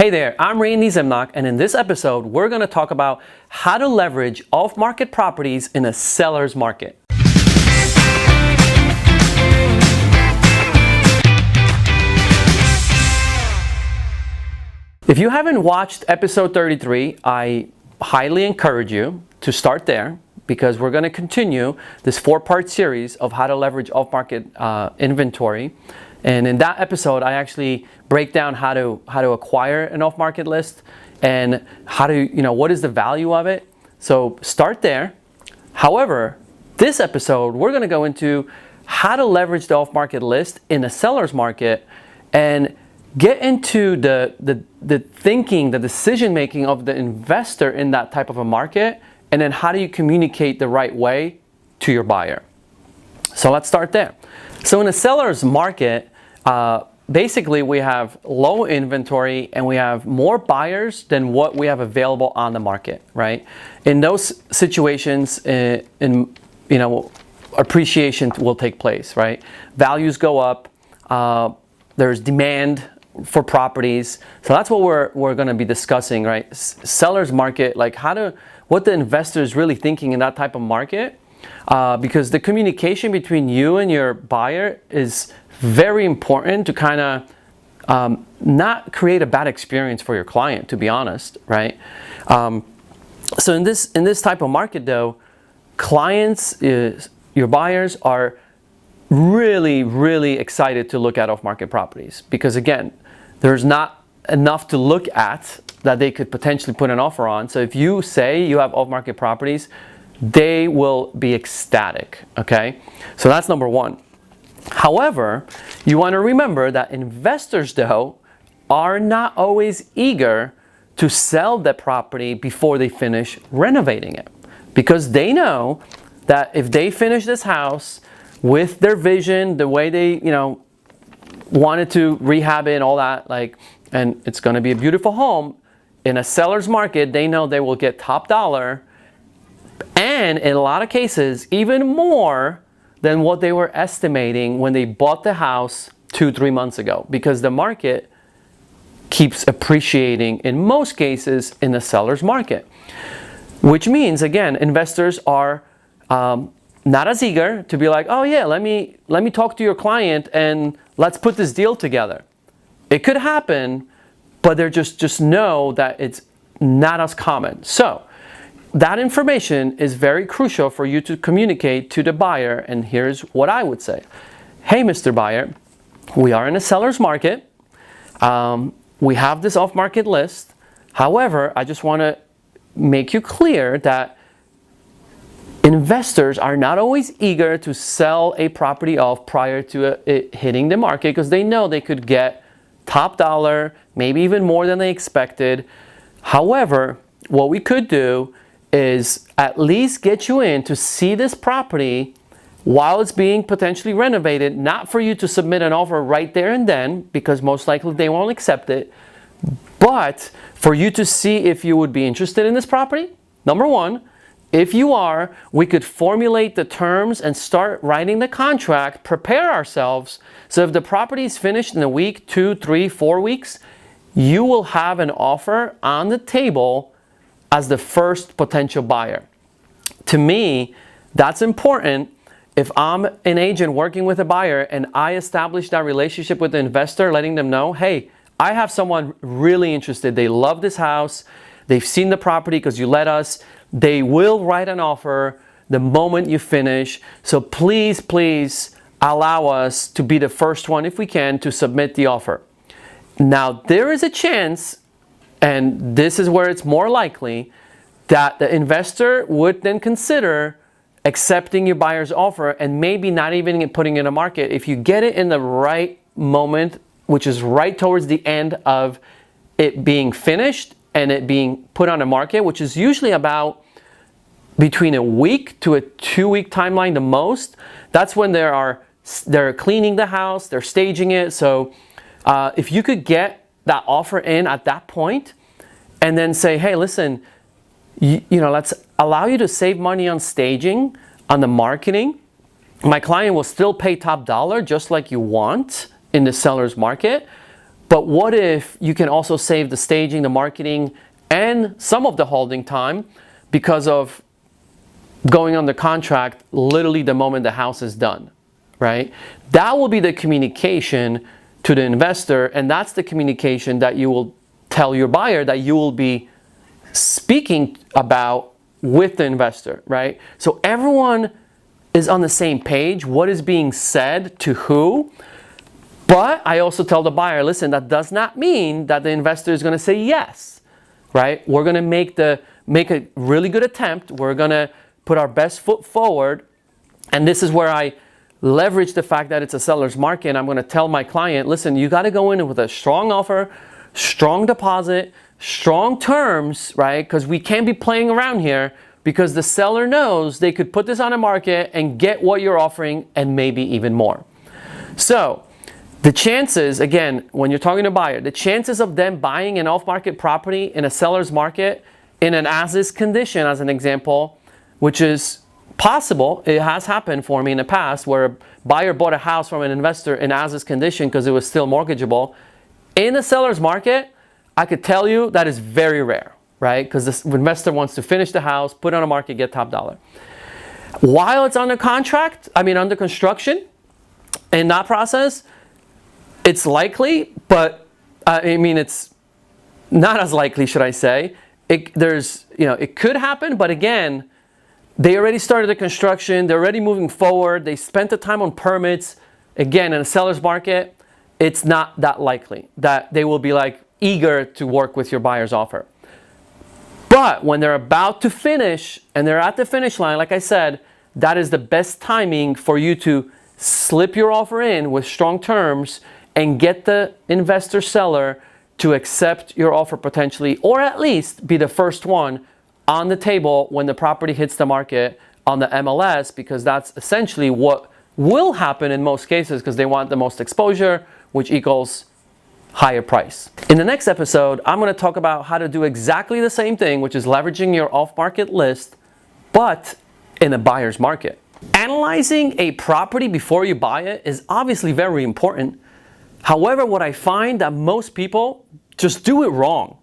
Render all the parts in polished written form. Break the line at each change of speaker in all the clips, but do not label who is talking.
Hey there, I'm Randy Zimnock, and in this episode, we're going to talk about how to leverage off-market properties in a seller's market. If you haven't watched episode 33, I highly encourage you to start there because we're going to continue this 4-part series of how to leverage off-market inventory. And in that episode, I actually break down how to acquire an off-market list and how to, what is the value of it. So start there. However, this episode, we're going to go into how to leverage the off-market list in a seller's market and get into the thinking, the decision-making of the investor in that type of a market, and then how do you communicate the right way to your buyer. So let's start there. So in a seller's market, basically we have low inventory and we have more buyers than what we have available on the market, right? In those situations, appreciation will take place, right? Values go up, there's demand for properties. So that's what we're going to be discussing, right? Seller's market, like what the investor is really thinking in that type of market. Because the communication between you and your buyer is very important to kind of not create a bad experience for your client, to be honest, right? So in this type of market though, your buyers are really, really excited to look at off-market properties because again, there's not enough to look at that they could potentially put an offer on. So if you say you have off-market properties, they will be ecstatic, okay? So that's number one. However, you want to remember that investors, though, are not always eager to sell the property before they finish renovating it. Because they know that if they finish this house with their vision, the way they, wanted to rehab it and all that, and it's going to be a beautiful home, in a seller's market, they know they will get top dollar, and in a lot of cases, even more than what they were estimating when they bought the house 2-3 months ago, because the market keeps appreciating in most cases in the seller's market. Which means, again, investors are not as eager to be like, oh yeah, let me talk to your client and let's put this deal together. It could happen, but they're just know that it's not as common. So that information is very crucial for you to communicate to the buyer, and here's what I would say. Hey, Mr. Buyer, we are in a seller's market. We have this off-market list. However, I just want to make you clear that investors are not always eager to sell a property off prior to it hitting the market because they know they could get top dollar, maybe even more than they expected. However, what we could do is at least get you in to see this property while it's being potentially renovated, not for you to submit an offer right there and then, because most likely they won't accept it, but for you to see if you would be interested in this property. Number one, if you are, we could formulate the terms and start writing the contract, prepare ourselves, so if the property is finished in a week, 2, 3, 4 weeks, you will have an offer on the table as the first potential buyer. To me, that's important. If I'm an agent working with a buyer and I establish that relationship with the investor, letting them know, hey, I have someone really interested. They love this house. They've seen the property because you let us. They will write an offer the moment you finish. So please, please allow us to be the first one, if we can, to submit the offer. Now, there is a chance, and this is where it's more likely, that the investor would then consider accepting your buyer's offer and maybe not even putting it in a market. If you get it in the right moment, which is right towards the end of it being finished and it being put on the market, which is usually about between a week to a 2-week timeline the most, that's when they're cleaning the house, they're staging it. So if you could get that offer in at that point and then say, hey, listen, let's allow you to save money on staging, on the marketing. My client will still pay top dollar just like you want in the seller's market, But what if you can also save the staging, the marketing, and some of the holding time because of going under contract literally the moment the house is done, right? That will be the communication to the investor, and that's the communication that you will tell your buyer that you will be speaking about with the investor, right? So everyone is on the same page, what is being said to who. But I also tell the buyer, listen, that does not mean that the investor is going to say yes, right? We're going to make a really good attempt. We're going to put our best foot forward. And this is where I leverage the fact that it's a seller's market. I'm going to tell my client, listen, you got to go in with a strong offer, strong deposit, strong terms, right? Because we can't be playing around here, because the seller knows they could put this on the market and get what you're offering and maybe even more. So the chances, again, when you're talking to a buyer, the chances of them buying an off-market property in a seller's market in an as-is condition, as an example, which is possible, it has happened for me in the past, where a buyer bought a house from an investor in as-is condition because it was still mortgageable. In a seller's market, I could tell you that is very rare, right? Because the investor wants to finish the house, put it on the market, get top dollar. While it's under contract, under construction, in that process, it's likely, but it's not as likely, should I say. It could happen, but again, they already started the construction, they're already moving forward, they spent the time on permits. Again, in a seller's market, it's not that likely that they will be eager to work with your buyer's offer. But when they're about to finish and they're at the finish line, like I said, that is the best timing for you to slip your offer in with strong terms and get the investor seller to accept your offer potentially, or at least be the first one on the table when the property hits the market on the MLS, because that's essentially what will happen in most cases, because they want the most exposure, which equals higher price. In the next episode, I'm going to talk about how to do exactly the same thing, which is leveraging your off-market list, but in a buyer's market. Analyzing a property before you buy it is obviously very important. However, what I find that most people just do it wrong.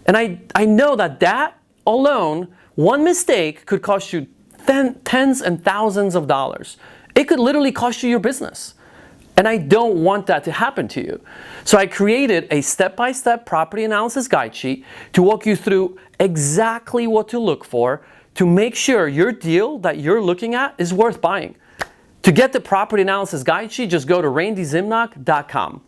And I know that alone, one mistake could cost you tens and thousands of dollars. It could literally cost you your business. And I don't want that to happen to you. So I created a step-by-step property analysis guide sheet to walk you through exactly what to look for to make sure your deal that you're looking at is worth buying. To get the property analysis guide sheet, just go to randyzimnock.com.